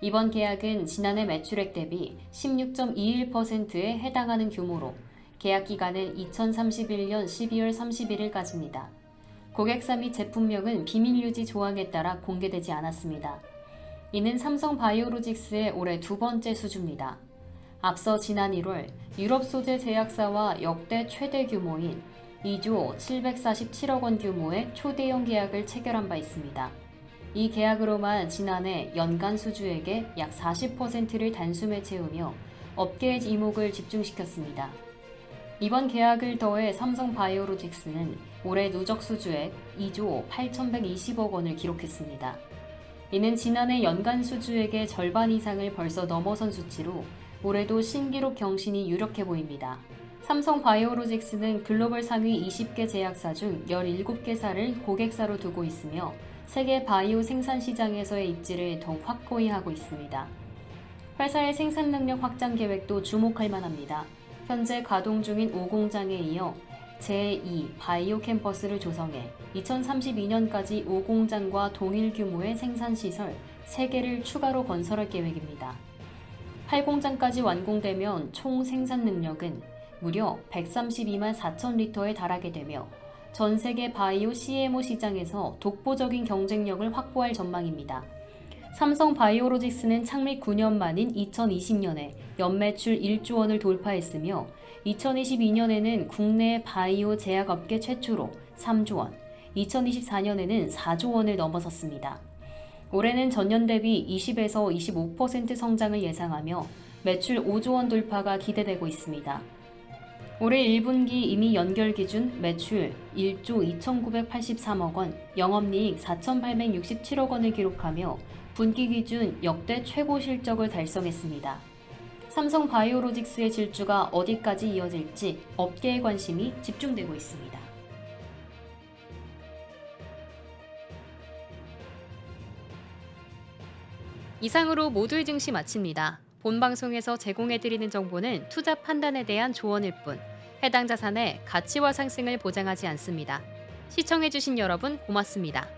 이번 계약은 지난해 매출액 대비 16.21%에 해당하는 규모로 계약 기간은 2031년 12월 31일까지입니다. 고객사 및 제품명은 비밀 유지 조항에 따라 공개되지 않았습니다. 이는 삼성 바이오로직스의 올해 두 번째 수주입니다. 앞서 지난 1월 유럽 소재 제약사와 역대 최대 규모인 2조 747억 원 규모의 초대형 계약을 체결한 바 있습니다. 이 계약으로만 지난해 연간 수주액의 약 40%를 단숨에 채우며 업계의 이목을 집중시켰습니다. 이번 계약을 더해 삼성 바이오로직스는 올해 누적 수주액 2조 8,120억 원을 기록했습니다. 이는 지난해 연간 수주액의 절반 이상을 벌써 넘어선 수치로 올해도 신기록 경신이 유력해 보입니다. 삼성 바이오로직스는 글로벌 상위 20개 제약사 중 17개사를 고객사로 두고 있으며 세계 바이오 생산 시장에서의 입지를 더욱 확고히 하고 있습니다. 회사의 생산 능력 확장 계획도 주목할 만합니다. 현재 가동 중인 5공장에 이어 제2 바이오 캠퍼스를 조성해 2032년까지 5공장과 동일 규모의 생산시설 3개를 추가로 건설할 계획입니다. 8공장까지 완공되면 총 생산 능력은 무려 132만 4천 리터에 달하게 되며 전 세계 바이오 CMO 시장에서 독보적인 경쟁력을 확보할 전망입니다. 삼성 바이오로직스는 창립 9년 만인 2020년에 연매출 1조 원을 돌파했으며 2022년에는 국내 바이오 제약업계 최초로 3조 원, 2024년에는 4조 원을 넘어섰습니다. 올해는 전년 대비 20에서 25% 성장을 예상하며 매출 5조 원 돌파가 기대되고 있습니다. 올해 1분기 이미 연결 기준 매출 1조 2,983억 원, 영업이익 4,867억 원을 기록하며 분기 기준 역대 최고 실적을 달성했습니다. 삼성 바이오로직스의 질주가 어디까지 이어질지 업계의 관심이 집중되고 있습니다. 이상으로 모두의 증시 마칩니다. 본 방송에서 제공해드리는 정보는 투자 판단에 대한 조언일 뿐 해당 자산의 가치와 상승을 보장하지 않습니다. 시청해주신 여러분 고맙습니다.